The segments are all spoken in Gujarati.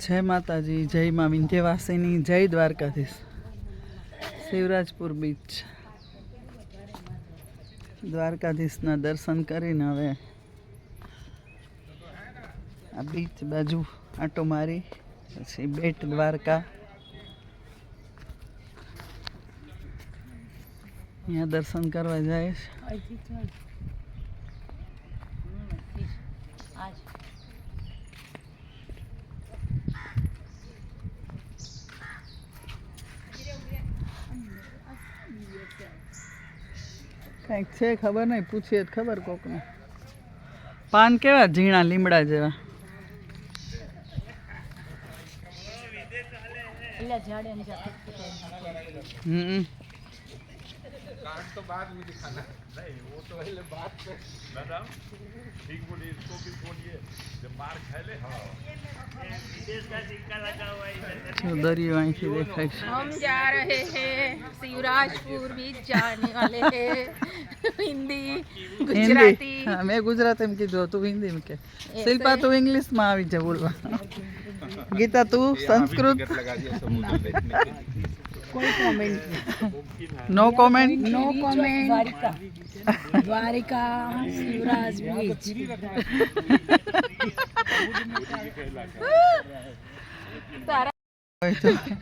જય માતાજી, જય માં વિંધ્યવાસિની, જય દ્વારકાધીશ. શિવરાજપુર બીચ, દ્વારકાધીશના દર્શન કરીને હવે આ બીચ બાજુ આંટો મારી પછી બેટ દ્વારકા, અહીંયા દર્શન કરવા જાય છે. કંઈક છે ખબર નહીં, પૂછીએ તો ખબર કોકને. પાન કેવા ઝીણા લીમડા જેવા. तो बाद में दिखाना नहीं, वो तो पहले बात पे दादा ठीक बोलिए, इसको भी बोलिए जब मार खाए ले. हाँ, विदेश का सिक्का लगा हुआ है इधर. दरियो અહીં થી દેખાય છે. हम जा रहे हैं शिवराजपुर बीच जाने वाले हैं. हिंदी गुजराती. હા, મેં ગુજરાતીમાં કીધું, તું હિન્દીમાં કે. શિલ્પા તું ઇંગ્લિશમાં આવી જા બોલવા. ગીતા તું સંસ્કૃત. लगा दिया समुद्र देखने के लिए. कोई comment no comment. No comment. Dwarka Shivraj beach.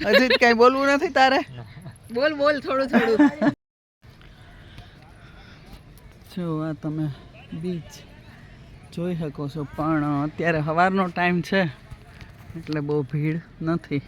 Ajit કઈ બોલવું નથી તારે? બોલ બોલ થોડું થોડું. જો આ તમે બીચ જોઈ શકો છો, પણ અત્યારે સવારનો ટાઈમ છે એટલે બહુ ભીડ નથી.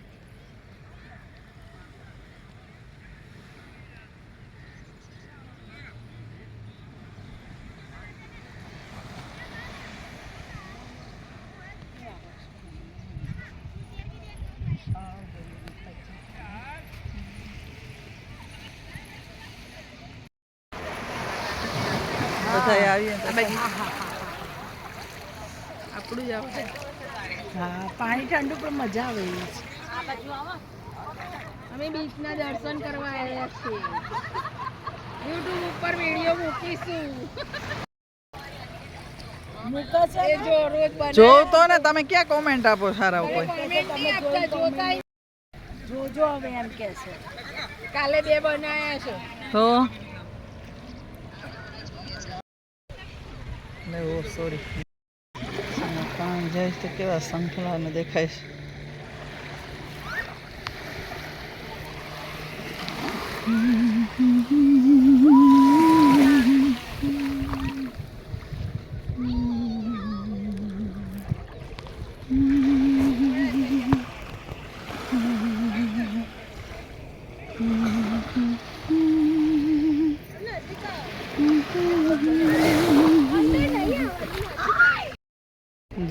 બધા આવીએ આપણું જ આવે. હા, પાણી ઠંડુ પણ મજા આવે એવી છે. અમે બીચના દર્શન કરવા આવ્યા છીએ. યુટ્યુબ ઉપર વિડીયો મૂકીશું. મૂકો છે એ જો રોજ બનાવે. જોતો ને તમે ક્યાં કોમેન્ટ આપો સારા કોઈ? કોમેન્ટ નહીં આપતા, જોતા જોજો હવે એમ કે છે. કાલે 2 બનાયા છે. તો ઓ સોરી, પાણી જાય તો કેવા સંખલાને દેખાય છે.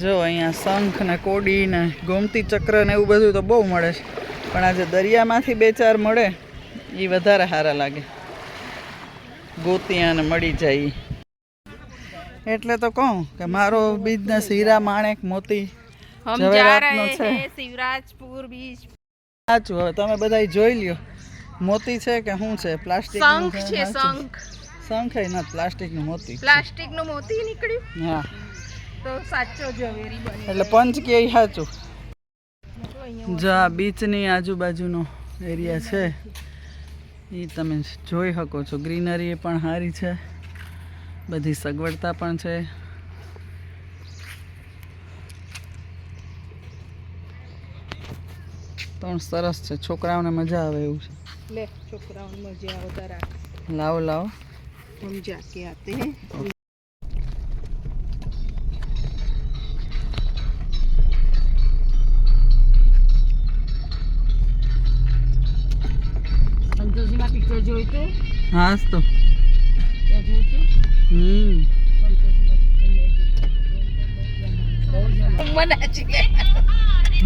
જો અહીંયા શંખ ને કોડી ને ગોમતી ચક્ર ને એવું બધું તો બહુ મળે છે, પણ આજે દરિયામાંથી 2-4 મળે એ વધારે સારા લાગે. ગોતિયાને મળી જાય એટલે તો કહું કે મારો બિઝનેસ હીરા માણેક મોતી हम जा જવેરાતનો रहे છે. हैं शिवराजपुर बीच. સાચું, હવે તમે બધા જોઈ લ્યો મોતી છે કે શું છે? પ્લાસ્ટિક શંખ છે, શંખ. શંખ નથી, પ્લાસ્ટિકનું મોતી. પ્લાસ્ટિક નું મોતી નીકળ્યું હા, તો સાચો ઝવેરી બની. એટલે પંચ કે એ સાચું. જો આ બીચની આજુબાજુનો એરિયા છે એ તમે જોઈ શકો છો. ગ્રીનરી પણ સારી છે, બધી સગવડતા પણ છે. પણ સરસ છે, છોકરાઓને મજા આવે એવું છે. ले छोकराओं मजा होता रहा. લાવો લાવો. हम जाके आते हैं. સંતોષીમાં પિક્ચર જોયું તું? હા જ તો. ત્યાં જોયું તું? मना चाहिए.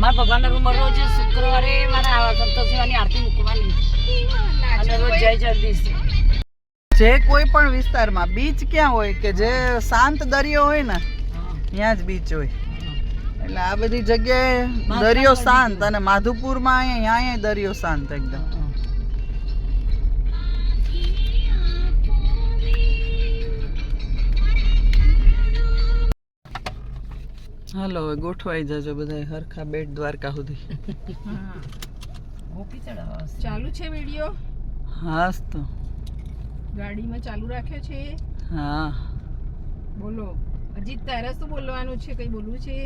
મારા ભગવાનના રૂમમાં રોજ શુક્રવારે મારા સંતોષીમાંની આરતી મૂકવાની અને રોજ જય જગદીશ. જે કોઈ પણ વિસ્તારમાં બીચ ક્યાં હોય કે જે શાંત દરિયો હોય ને ત્યાં જ બીચ હોય. એટલે આ બધી જગ્યાએ દરિયો શાંત, અને માધુપુરમાં અહીંયા દરિયો શાંત એકદમ. હાલો હવે ગોઠવાઈ જાજો બધા હરખા બેટ દ્વારકા સુધી. હા ગોપી ચડાવવા આવશે. ચાલુ છે વિડિયો, હાસ તો. ગાડીમાં ચાલુ રાખ્યો છે. હા બોલો અજીત, તારે શું બોલવાનું છે? કઈ બોલવું છે?